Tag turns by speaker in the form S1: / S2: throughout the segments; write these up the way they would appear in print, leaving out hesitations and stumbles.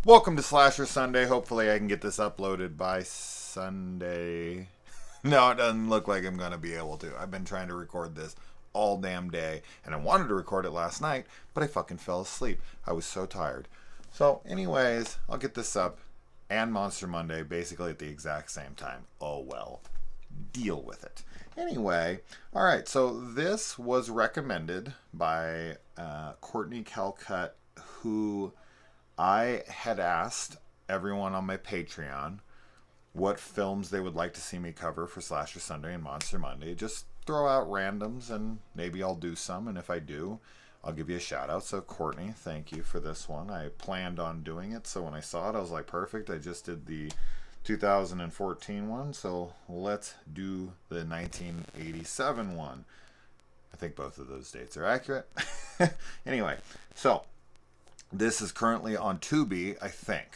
S1: Welcome to Slasher Sunday. Hopefully, I can get this uploaded by Sunday. No, it doesn't look like I'm going to be able to. I've been trying to record this all damn day, and I wanted to record it last night, but I fucking fell asleep. I was so tired. So, anyways, I'll get this up and Monster Monday basically at the exact same time. Oh well. Deal with it. Anyway, all right, so this was recommended by Courtney Calcutt, who I had asked everyone on my Patreon what films they would like to see me cover for Slasher Sunday and Monster Monday. Just throw out randoms and maybe I'll do some. And if I do, I'll give you a shout out. So, Courtney, thank you for this one. I planned on doing it. So, when I saw it, I was like, perfect. I just did the 2014 one. So, let's do the 1987 one. I think both of those dates are accurate. Anyway, so this is currently on Tubi, I think.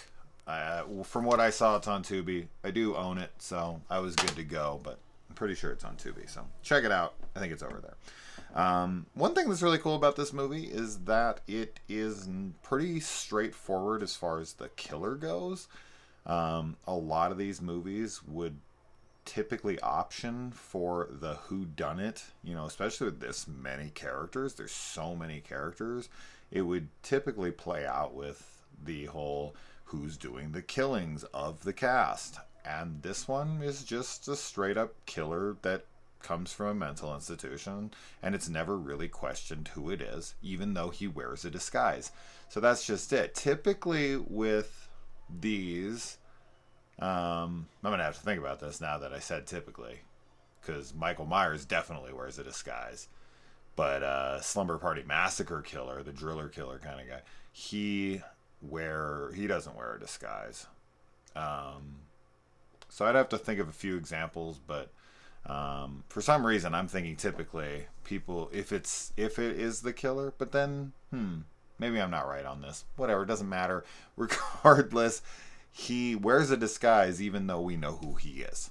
S1: From what I saw, it's on Tubi. I do own it, so I was good to go, but I'm pretty sure it's on Tubi. So check it out. I think it's over there. One thing that's really cool about this movie is that it is pretty straightforward as far as the killer goes. A lot of these movies would typically option for the whodunit, especially with this many characters. There's so many characters. It would typically play out with the whole who's doing the killings of the cast. And this one is just a straight up killer that comes from a mental institution, and it's never really questioned who it is, even though he wears a disguise. So that's just it. Typically with these, I'm going to have to think about this now that I said typically, because Michael Myers definitely wears a disguise. But Slumber Party Massacre killer, the driller killer kind of guy, he doesn't wear a disguise. So I'd have to think of a few examples, but for some reason I'm thinking typically people if it is the killer, but then maybe I'm not right on this. Whatever, it doesn't matter. Regardless, he wears a disguise even though we know who he is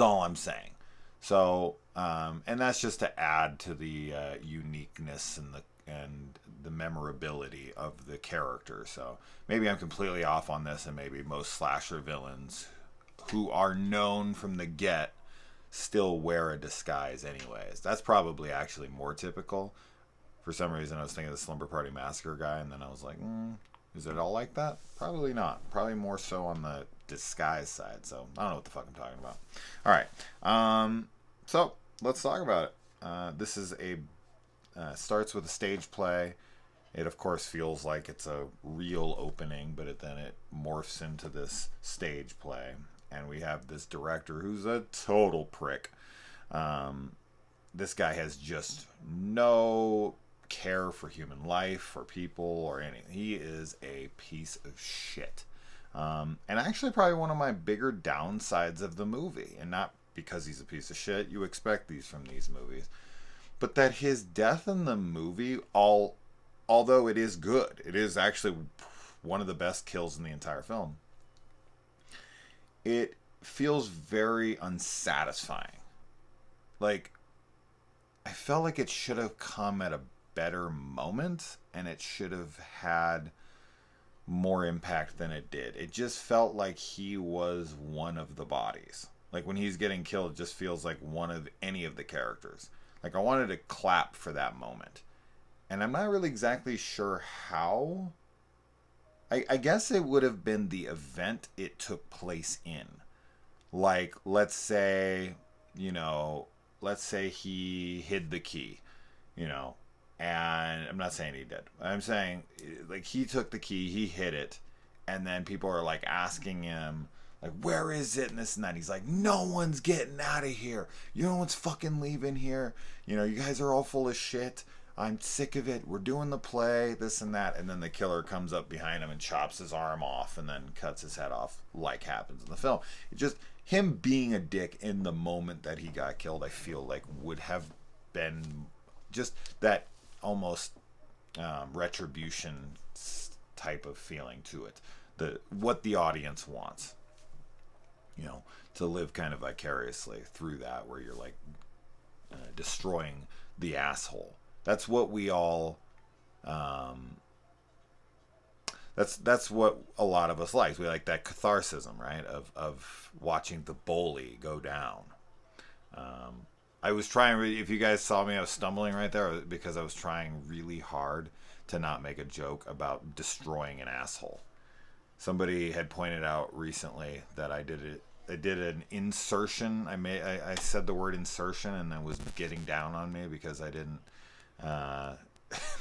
S1: all I'm saying. So, and that's just to add to the uniqueness and the memorability of the character. So maybe I'm completely off on this, and maybe most slasher villains who are known from the get still wear a disguise anyways. That's probably actually more typical. For some reason, I was thinking of the Slumber Party Massacre guy, and then I was like, is it all like that? Probably not. Probably more so on the disguise side. So I don't know what the fuck I'm talking about. All right. So let's talk about it. This is starts with a stage play. It of course feels like it's a real opening, but then it morphs into this stage play, and we have this director who's a total prick. This guy has just no care for human life or people or anything. He is a piece of shit. And actually probably one of my bigger downsides of the movie. And not because he's a piece of shit. You expect these from these movies. But that his death in the movie, although it is good, it is actually one of the best kills in the entire film. It feels very unsatisfying. Like, I felt like it should have come at a better moment, and it should have had more impact than it did. It just felt like he was one of the bodies. Like when he's getting killed, it just feels like one of any of the characters. Like I wanted to clap for that moment. And I'm not really exactly sure how. I guess it would have been the event it took place in. Like, let's say he hid the key, and I'm not saying he did. I'm saying, like, he took the key, he hid it, and then people are, like, asking him, like, where is it, and this and that. He's like, no one's getting out of here. No one's fucking leaving here. You guys are all full of shit. I'm sick of it. We're doing the play, this and that. And then the killer comes up behind him and chops his arm off and then cuts his head off, like happens in the film. It just, him being a dick in the moment that he got killed, I feel like would have been just that almost retribution type of feeling to it. What the audience wants, to live kind of vicariously through that, where you're like destroying the asshole. That's what we all That's what a lot of us like. We like that catharsis, right? Of watching the bully go down. I was trying. If you guys saw me, I was stumbling right there because I was trying really hard to not make a joke about destroying an asshole. Somebody had pointed out recently that I did it. I did an insertion. I said the word insertion and then was getting down on me because I didn't uh,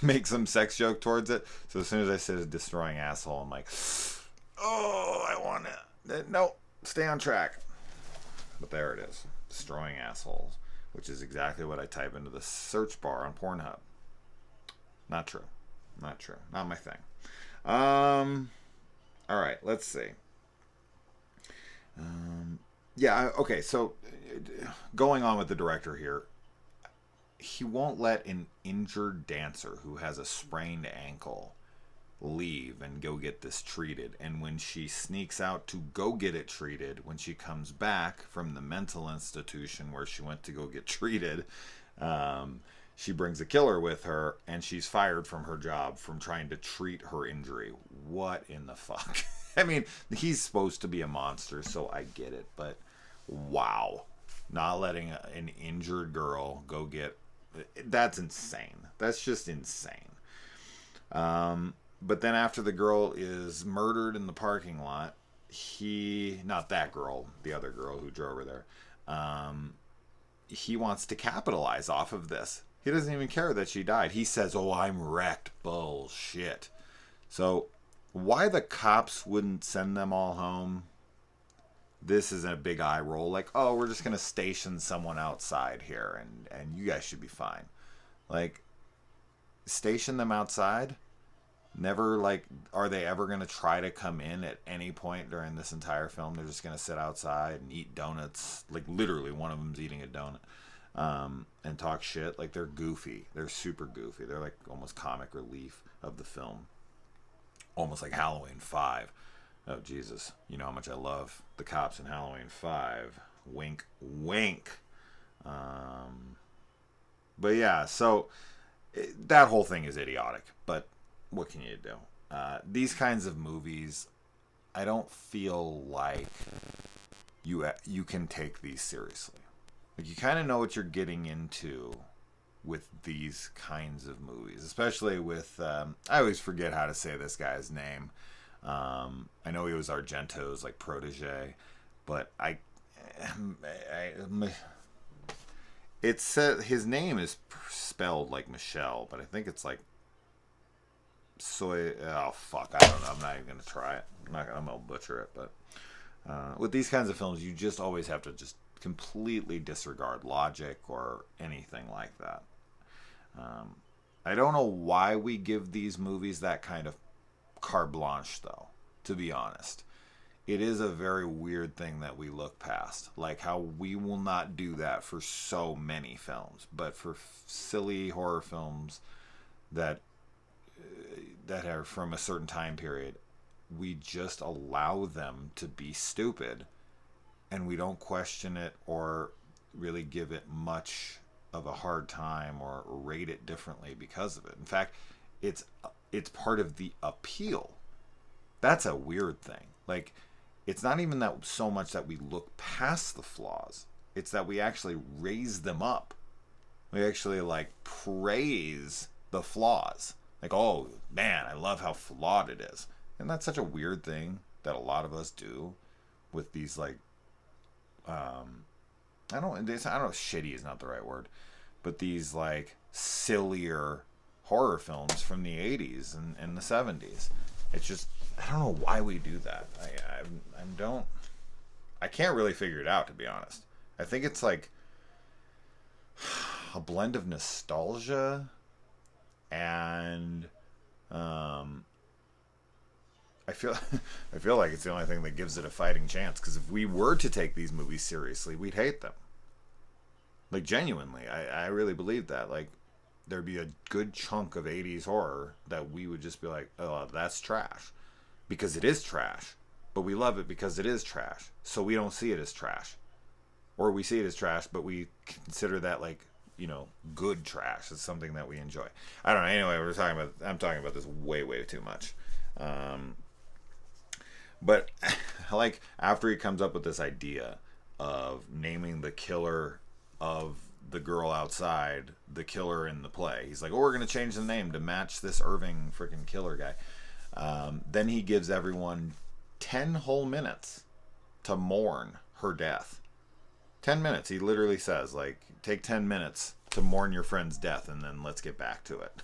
S1: make some sex joke towards it. So as soon as I said destroying asshole, I'm like, oh, I want it. No, stay on track. But there it is, destroying assholes, which is exactly what I type into the search bar on Pornhub. Not true. Not true. Not my thing. All right, let's see. Okay, so going on with the director here, he won't let an injured dancer who has a sprained ankle leave and go get this treated. And when she sneaks out to go get it treated, when she comes back from the mental institution where she went to go get treated, she brings a killer with her and she's fired from her job from trying to treat her injury. What in the fuck? I mean, he's supposed to be a monster, so I get it, but wow. Not letting an injured girl go get... That's insane. That's just insane. But then after the girl is murdered in the parking lot, not that girl, the other girl who drove her there, he wants to capitalize off of this. He doesn't even care that she died. He says, oh, I'm wrecked. Bullshit. So why the cops wouldn't send them all home, this is a big eye roll. Like, oh, we're just going to station someone outside here and you guys should be fine. Like, station them outside? Never, like, are they ever going to try to come in at any point during this entire film? They're just going to sit outside and eat donuts. Like, literally, one of them's eating a donut. And talk shit. Like, they're goofy. They're super goofy. They're, like, almost comic relief of the film. Almost like Halloween 5. Oh, Jesus. You know how much I love the cops in Halloween 5. Wink, wink. But, yeah, so that whole thing is idiotic. But what can you do? These kinds of movies, I don't feel like you can take these seriously. Like, you kind of know what you're getting into with these kinds of movies, especially with I always forget how to say this guy's name. I know he was Argento's like protege, but it said his name is spelled like Michelle, but I think it's like soy. Oh fuck, I don't know. I'm not even gonna try it. I'm gonna butcher it. But with these kinds of films, you just always have to just completely disregard logic or anything like that. I don't know why we give these movies that kind of carte blanche, though, to be honest. It is a very weird thing that we look past. Like how we will not do that for so many films. But for silly horror films that are from a certain time period, we just allow them to be stupid. And we don't question it or really give it much of a hard time or rate it differently because of it. In fact, it's part of the appeal. That's a weird thing. Like, it's not even that so much that we look past the flaws. It's that we actually raise them up. We actually like praise the flaws. Like, oh man, I love how flawed it is. And that's such a weird thing that a lot of us do with these like I don't know, shitty is not the right word, but these like sillier horror films from the 80s and the 70s. It's just, I don't know why we do that. I can't really figure it out, to be honest. I think it's like a blend of nostalgia and I feel like it's the only thing that gives it a fighting chance. Because if we were to take these movies seriously, we'd hate them. Like, genuinely, I really believe that. Like, there'd be a good chunk of 80s horror that we would just be like, oh, that's trash. Because it is trash. But we love it because it is trash. So we don't see it as trash. Or we see it as trash, but we consider that, like, you know, good trash. It's something that we enjoy. I don't know. Anyway, I'm talking about this way, way too much. Um, but like after he comes up with this idea of naming the killer of the girl outside the killer in the play, he's like, "Oh, we're gonna change the name to match this Irving freaking killer guy." Then he gives everyone 10 whole minutes to mourn her death. 10 minutes. He literally says, like, take 10 minutes to mourn your friend's death, and then let's get back to it.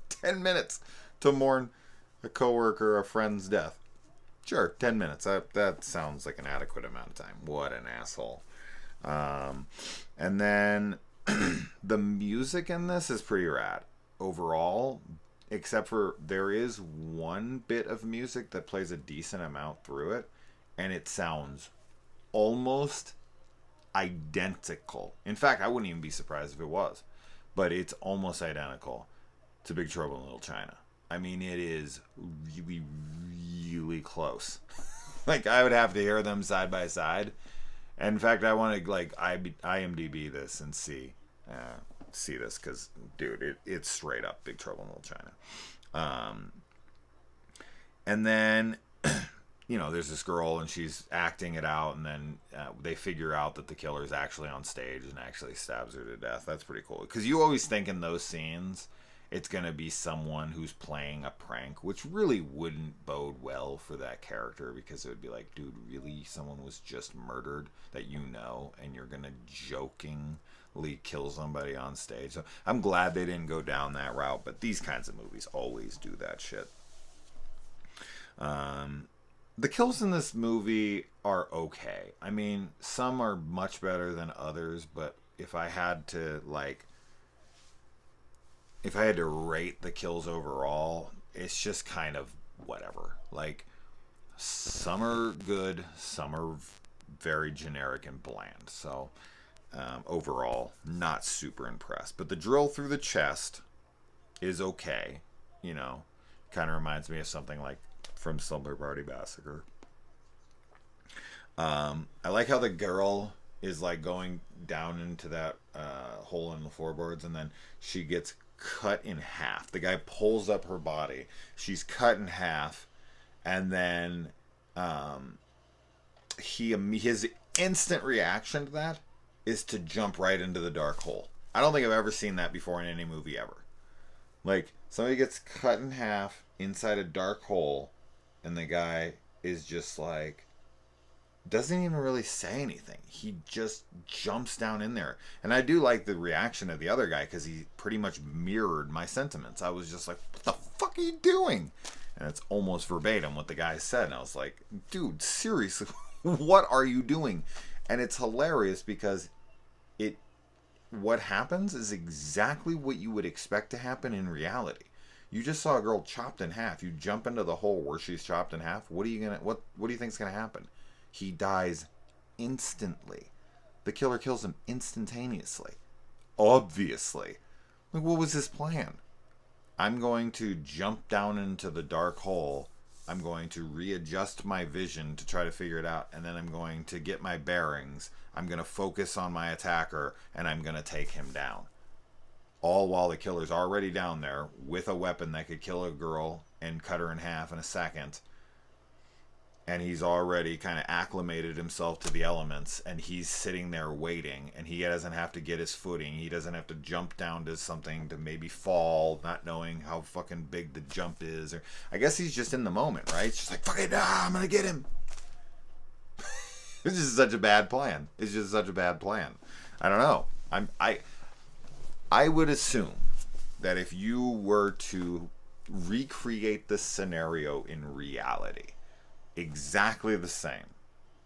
S1: 10 minutes to mourn a coworker, a friend's death. Sure, 10 minutes. That sounds like an adequate amount of time. What an asshole. And then the music in this is pretty rad overall, except for there is one bit of music that plays a decent amount through it, and it sounds almost identical. In fact, I wouldn't even be surprised if it was, but it's almost identical to Big Trouble in Little China. I mean, it is really, really close. Like, I would have to hear them side by side. And in fact, I want to like IMDb this and see this, because dude, it's straight up Big Trouble in Little China. And then there's this girl and she's acting it out, and then they figure out that the killer is actually on stage and actually stabs her to death. That's pretty cool, because you always think in those scenes it's going to be someone who's playing a prank, which really wouldn't bode well for that character, because it would be like, dude, really? Someone was just murdered that and you're going to jokingly kill somebody on stage? So I'm glad they didn't go down that route, but these kinds of movies always do that shit. The kills in this movie are okay. I mean, some are much better than others, but if I had to rate the kills overall, it's just kind of whatever. Like, some are good, some are very generic and bland. So, overall, not super impressed. But the drill through the chest is okay. Kind of reminds me of something like from Slumber Party Massacre. I like how the girl is like going down into that hole in the floorboards, and then she gets cut in half. The guy pulls up her body. She's cut in half, and then his instant reaction to that is to jump right into the dark hole. I don't think I've ever seen that before in any movie ever. Like, somebody gets cut in half inside a dark hole, and the guy is just like, doesn't even really say anything. He just jumps down in there. And I do like the reaction of the other guy, because he pretty much mirrored my sentiments. I was just like, what the fuck are you doing? And it's almost verbatim what the guy said. And I was like, dude, seriously, what are you doing? And it's hilarious, because what happens is exactly what you would expect to happen in reality. You just saw a girl chopped in half. You jump into the hole where she's chopped in half. What do you think is gonna happen? He dies instantly. The killer kills him instantaneously. Obviously. Like, what was his plan? I'm going to jump down into the dark hole. I'm going to readjust my vision to try to figure it out. And then I'm going to get my bearings. I'm going to focus on my attacker. And I'm going to take him down. All while the killer's already down there with a weapon that could kill a girl and cut her in half in a second. And he's already kind of acclimated himself to the elements, and he's sitting there waiting, and he doesn't have to get his footing. He doesn't have to jump down to something to maybe fall, not knowing how fucking big the jump is. Or I guess he's just in the moment, right? It's just like, fuck it, I'm gonna get him. This is such a bad plan. It's just such a bad plan. I don't know. I would assume that if you were to recreate this scenario in reality, exactly the same,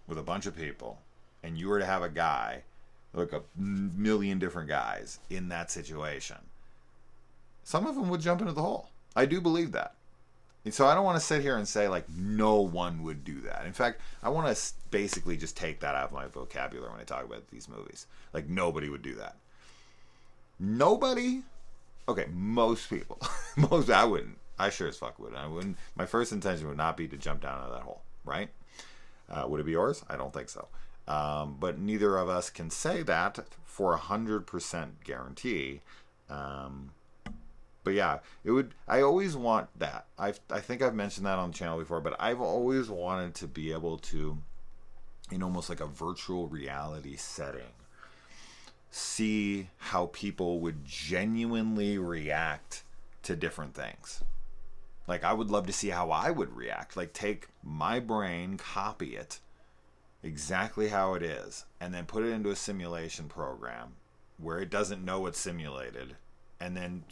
S1: with a bunch of people, and you were to have a guy, like a million different guys in that situation, some of them would jump into the hole. I do believe that. And so I don't want to sit here and say like no one would do that. In fact, I want to basically just take that out of my vocabulary when I talk about these movies. Like, nobody would do that. Nobody? Okay, most people. I wouldn't. I sure as fuck would. I wouldn't. My first intention would not be to jump down into that hole, right? Would it be yours? I don't think so. But neither of us can say that for 100% guarantee. But yeah, it would. I always want that. I think I've mentioned that on the channel before, but I've always wanted to be able to, in almost like a virtual reality setting, see how people would genuinely react to different things. Like, I would love to see how I would react. Like, take my brain, copy it exactly how it is, and then put it into a simulation program where it doesn't know it's simulated, and then,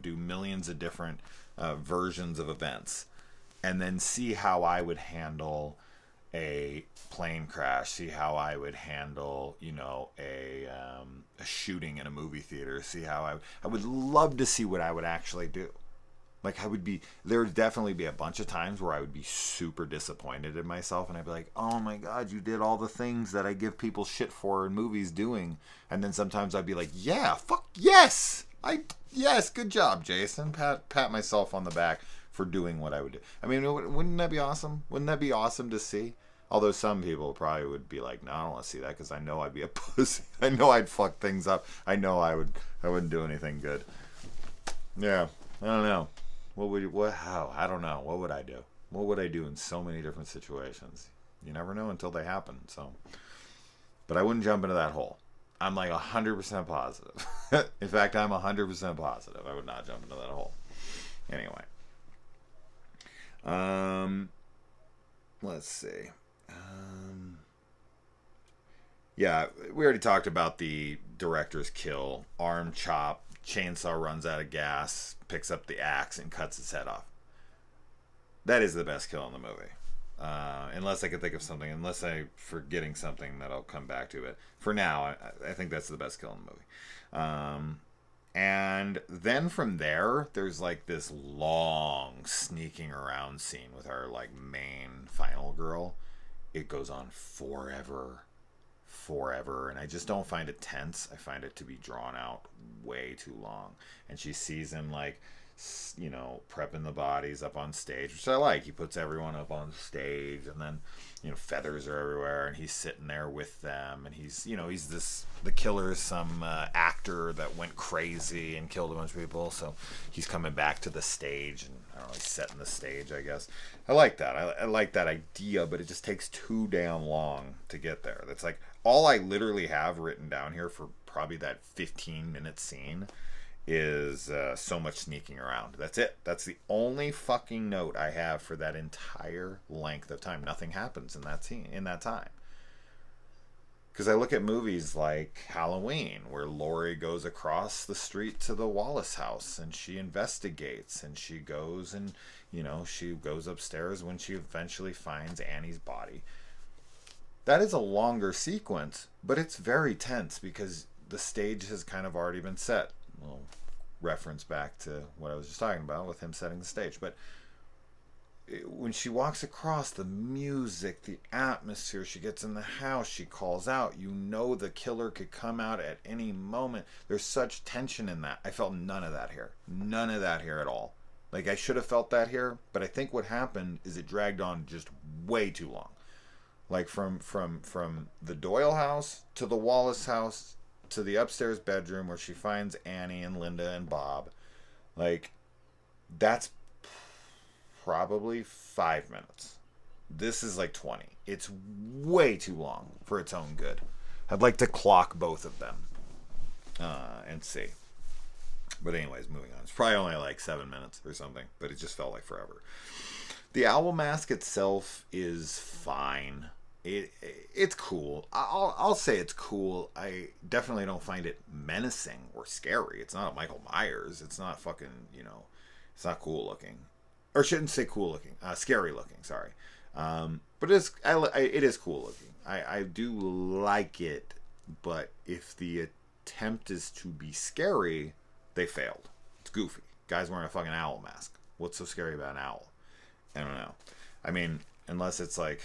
S1: do millions of different versions of events, and then see how I would handle a plane crash, see how I would handle, a shooting in a movie theater, see how I would love to see what I would actually do. Like, there would definitely be a bunch of times where I would be super disappointed in myself, and I'd be like, oh my God, you did all the things that I give people shit for in movies doing. And then sometimes I'd be like, yeah, fuck yes! Yes, good job, Jason. Pat myself on the back for doing what I would do. I mean, wouldn't that be awesome? Wouldn't that be awesome to see? Although some people probably would be like, no, I don't want to see that because I know I'd be a pussy. I know I'd fuck things up. I know I wouldn't do anything good. Yeah, I don't know. How? I don't know. What would I do? What would I do in so many different situations? You never know until they happen. So, but I wouldn't jump into that hole. I'm like 100% positive. In fact, I'm 100% positive I would not jump into that hole. Anyway. Let's see. Yeah, we already talked about the director's kill. Arm chop, chainsaw runs out of gas, picks up the axe and cuts his head off. That is the best kill in the movie. Unless I can think of something, unless I'm forgetting something that I'll come back to. But for now, I think that's the best kill in the movie. And then from there, there's like this long sneaking around scene with our like main final girl. It goes on forever, and I just don't find it tense. I find it to be drawn out way too long. And she sees him like, prepping the bodies up on stage, which I like. He puts everyone up on stage, and then, feathers are everywhere, and he's sitting there with them, and he's the killer is some actor that went crazy and killed a bunch of people, so he's coming back to the stage, and I don't know, he's setting the stage, I guess. I like that. I like that idea, but it just takes too damn long to get there. That's like all I literally have written down here for probably that 15-minute scene is so much sneaking around. That's it. That's the only fucking note I have for that entire length of time. Nothing happens in that scene, in that time. Because I look at movies like Halloween, where Laurie goes across the street to the Wallace house and she investigates, and she goes and, she goes upstairs when she eventually finds Annie's body. That is a longer sequence, but it's very tense because the stage has kind of already been set. Well, reference back to what I was just talking about with him setting the stage. But when she walks across, the music, the atmosphere, she gets in the house, she calls out, the killer could come out at any moment. There's such tension in that. I felt none of that here. None of that here at all. Like, I should have felt that here, but I think what happened is it dragged on just way too long. Like, from the Doyle house to the Wallace house to the upstairs bedroom where she finds Annie and Linda and Bob. Like, that's probably 5 minutes. This is like 20. It's way too long for its own good. I'd like to clock both of them and see. But anyways, moving on. It's probably only like 7 minutes or something, but it just felt like forever. The owl mask itself is fine. It's cool. I'll say it's cool. I definitely don't find it menacing or scary. It's not Michael Myers. It's not fucking, it's not cool looking. Or shouldn't say cool looking. Scary looking, sorry. But it is cool looking. I do like it, but if the attempt is to be scary, they failed. It's goofy. Guy's wearing a fucking owl mask. What's so scary about an owl? I don't know. I mean, unless it's like...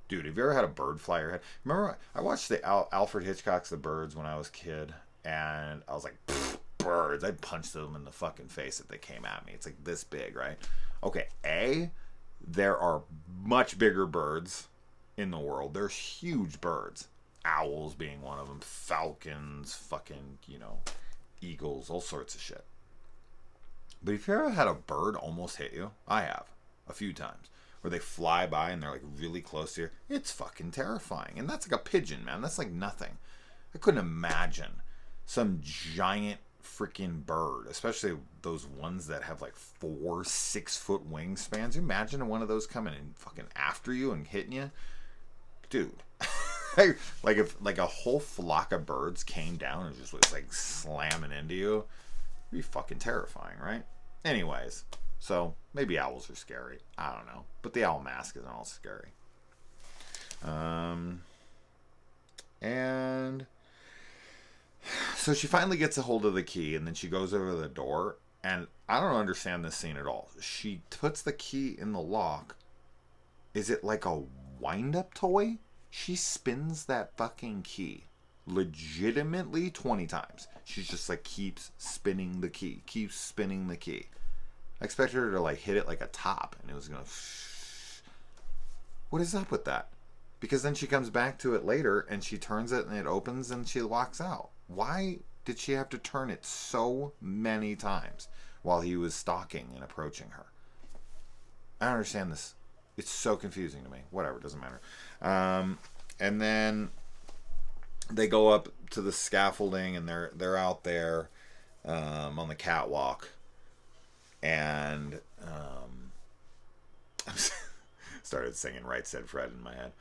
S1: Dude, have you ever had a bird fly your head? Remember, I watched the Alfred Hitchcock's The Birds when I was a kid, and I was like, birds. I'd punch them in the fucking face if they came at me. It's like this big, right? Okay, there are much bigger birds in the world. There's huge birds. Owls being one of them. Falcons, fucking, eagles, all sorts of shit. But if you ever had a bird almost hit you, I have a few times, where they fly by and they're like really close to you. It's fucking terrifying. And that's like a pigeon, man. That's like nothing. I couldn't imagine some giant freaking bird, especially those ones that have like 4-6 foot wingspans. You imagine one of those coming and fucking after you and hitting you, dude. Like if like a whole flock of birds came down and just was like slamming into you, it'd be fucking terrifying, right? Anyways, so maybe owls are scary. I don't know, but the owl mask isn't all scary. And so she finally gets a hold of the key, and then she goes over to the door, and I don't understand this scene at all. She puts the key in the lock. Is it like a wind-up toy? She spins that fucking key legitimately 20 times. She's just like keeps spinning the key, keeps spinning the key. I expected her to like hit it like a top, and it was gonna. What is up with that? Because then she comes back to it later, and she turns it, and it opens, and she walks out. Why did she have to turn it so many times while he was stalking and approaching her? I don't understand this. It's so confusing to me. Whatever, doesn't matter. And then they go up to the scaffolding, and they're out there on the catwalk, and started singing "Right Said Fred" in my head.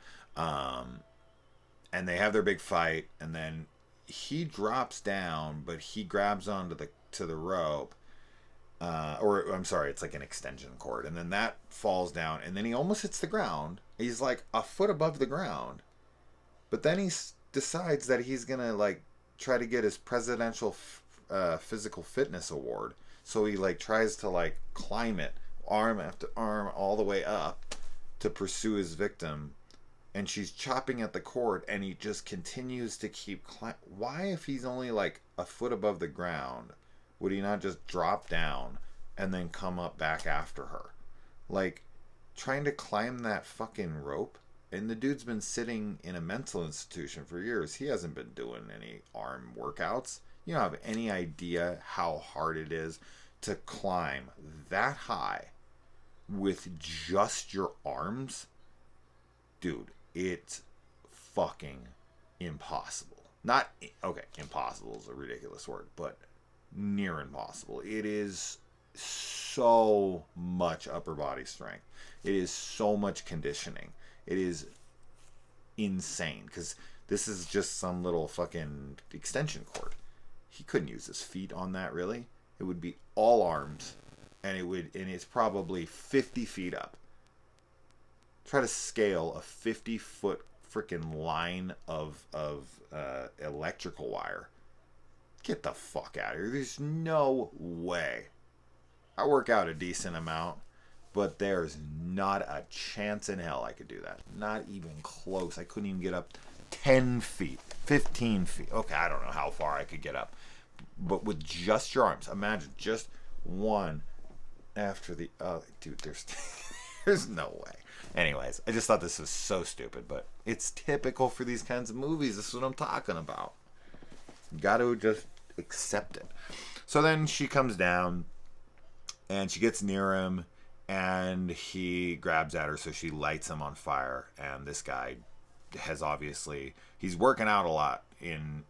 S1: And they have their big fight, and then he drops down, but he grabs onto the rope. Or I'm sorry, it's like an extension cord, and then that falls down, and then he almost hits the ground. He's like a foot above the ground, but then he decides that he's gonna like try to get his presidential physical fitness award. So he like tries to like climb it, arm after arm, all the way up to pursue his victim. And she's chopping at the cord, and he just continues to keep Why, if he's only like a foot above the ground, would he not just drop down and then come up back after her? Like, trying to climb that fucking rope. And the dude's been sitting in a mental institution for years. He hasn't been doing any arm workouts. You don't have any idea how hard it is to climb that high with just your arms. Dude, it's fucking impossible. Not, okay, impossible is a ridiculous word, but near impossible. It is so much upper body strength. It is so much conditioning. It is insane, because this is just some little fucking extension cord. He couldn't use his feet on that, really. It would be all arms, and it's probably 50 feet up. Try to scale a 50-foot freaking line of electrical wire. Get the fuck out of here. There's no way. I work out a decent amount, but there's not a chance in hell I could do that. Not even close. I couldn't even get up 10 feet, 15 feet. Okay, I don't know how far I could get up. But with just your arms, imagine just one after the other. Dude, there's no way. Anyways, I just thought this was so stupid, but it's typical for these kinds of movies. This is what I'm talking about. You got to just accept it. So then she comes down, and she gets near him, and he grabs at her, so she lights him on fire. And this guy has obviously, he's working out a lot in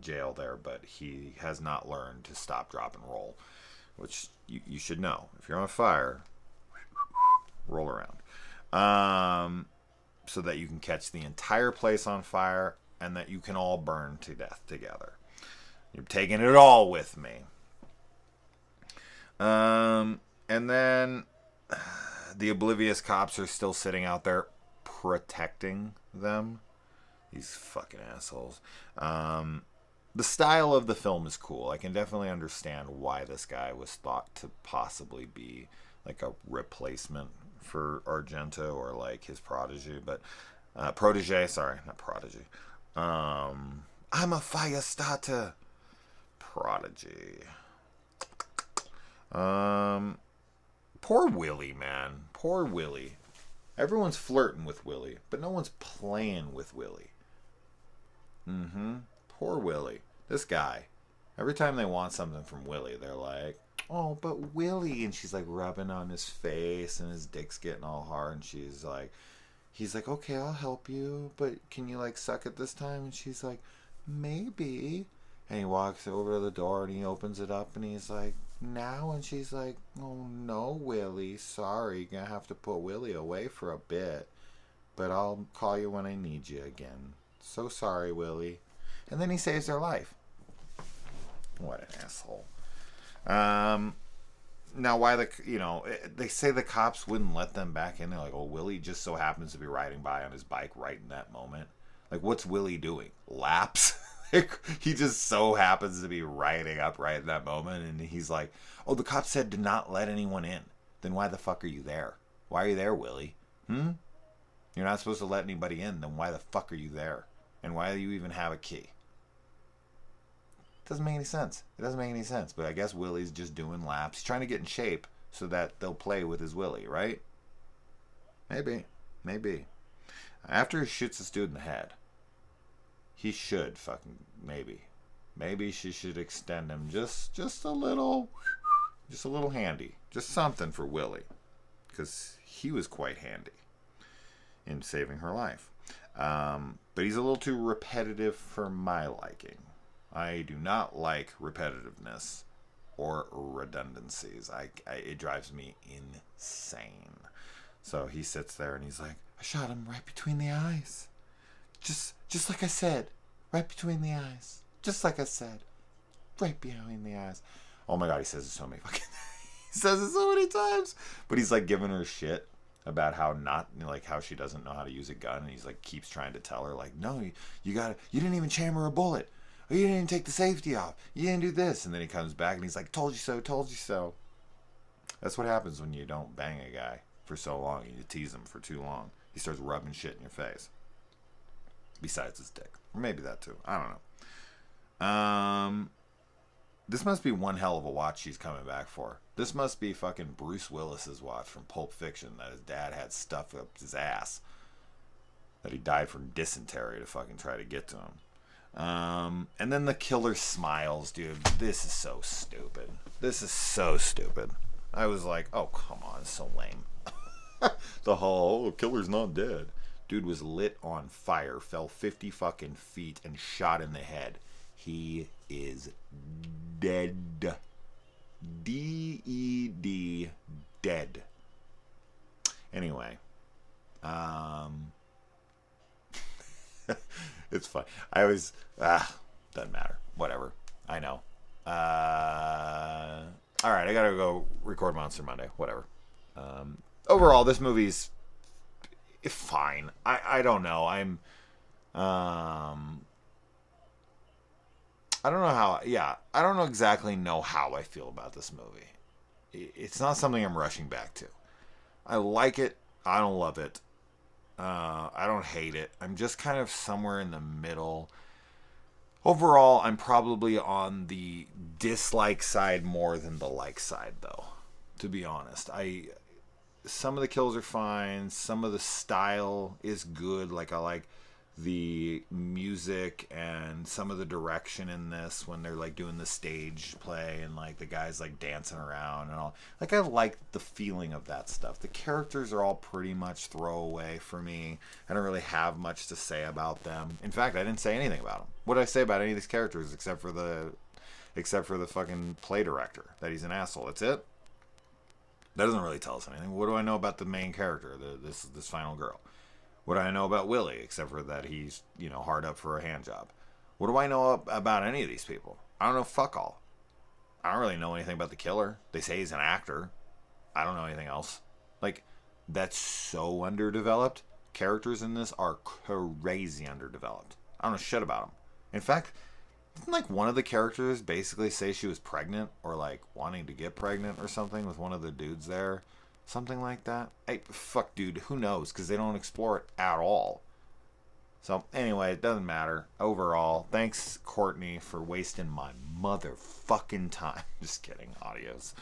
S1: jail there, but he has not learned to stop, drop, and roll, which you should know. If you're on fire, roll around. So that you can catch the entire place on fire, and that you can all burn to death together. You're taking it all with me. And then the oblivious cops are still sitting out there protecting them. These fucking assholes. The style of the film is cool. I can definitely understand why this guy was thought to possibly be like a replacement for Argento, or like his protege, but protege, sorry, not prodigy. I'm a fire starter. Prodigy. Poor Willie, man. Poor Willie. Everyone's flirting with Willie, but no one's playing with Willie. Poor Willie. This guy. Every time they want something from Willie, they're like, oh, but Willie. And she's like rubbing on his face and his dick's getting all hard. And she's like, he's like, okay, I'll help you, but can you like suck it this time? And she's like, maybe. And he walks over to the door and he opens it up and he's like, now? And she's like, oh no, Willie, sorry, you're gonna have to put Willie away for a bit, but I'll call you when I need you again. So sorry, Willie. And then he saves her life. What an asshole. Now, why they say the cops wouldn't let them back in. They're like, oh, Willie just so happens to be riding by on his bike right in that moment. Like, what's Willie doing? Laps? He just so happens to be riding up right in that moment, and he's like, oh, the cops said to not let anyone in. Then why the fuck are you there? Why are you there, Willie? You're not supposed to let anybody in. Then why the fuck are you there? And why do you even have a key? Doesn't make any sense. It doesn't make any sense. But I guess Willie's just doing laps. He's trying to get in shape so that they'll play with his Willie, right? Maybe. After he shoots this dude in the head, he should fucking maybe she should extend him just a little handy, just something for Willie, because he was quite handy in saving her life. But he's a little too repetitive for my liking. I do not like repetitiveness or redundancies. It drives me insane. So he sits there and he's like, I shot him right between the eyes. Just like I said, right between the eyes. Just like I said, right behind the eyes. Oh my God, he says it so many fucking he says it so many times. But he's like giving her shit about how how she doesn't know how to use a gun, and he's like keeps trying to tell her like, no, you didn't even chamber a bullet. Or you didn't take the safety off. You didn't do this. And then he comes back and he's like, told you so. That's what happens when you don't bang a guy for so long and you tease him for too long. He starts rubbing shit in your face. Besides his dick. Or maybe that too. I don't know. This must be one hell of a watch she's coming back for. This must be fucking Bruce Willis's watch from Pulp Fiction that his dad had stuffed up his ass. That he died from dysentery to fucking try to get to him. And then the killer smiles, dude. This is so stupid. I was like, oh, come on, it's so lame. The whole, killer's not dead. Dude was lit on fire, fell 50 fucking feet, and shot in the head. He is dead. D-E-D, dead. Anyway, it's fun. I always, doesn't matter. Whatever. I know. Alright, I gotta go record Monster Monday. Whatever. Overall, this movie's fine. I don't know. I don't know how, I don't exactly know how I feel about this movie. It's not something I'm rushing back to. I like it. I don't love it. I don't hate it. I'm just kind of somewhere in the middle. Overall, I'm probably on the dislike side more than the like side, though. To be honest, some of the kills are fine. Some of the style is good. Like, I like the music and some of the direction in this when they're like doing the stage play and like the guys like dancing around and all. Like, I like the feeling of that stuff. The characters are all pretty much throwaway for me. I don't really have much to say about them. In fact, I didn't say anything about them. What did I say about any of these characters except for the fucking play director, that he's an asshole? That's it. That doesn't really tell us anything. What do I know about the main character, this final girl? What do I know about Willie, except for that he's, hard up for a hand job? What do I know about any of these people? I don't know fuck all. I don't really know anything about the killer. They say he's an actor. I don't know anything else. Like, that's so underdeveloped. Characters in this are crazy underdeveloped. I don't know shit about them. In fact, didn't like one of the characters basically say she was pregnant or like wanting to get pregnant or something with one of the dudes there? Something like that. Fuck, dude, who knows? Because they don't explore it at all. So, anyway, it doesn't matter. Overall, thanks, Courtney, for wasting my motherfucking time. Just kidding, audios.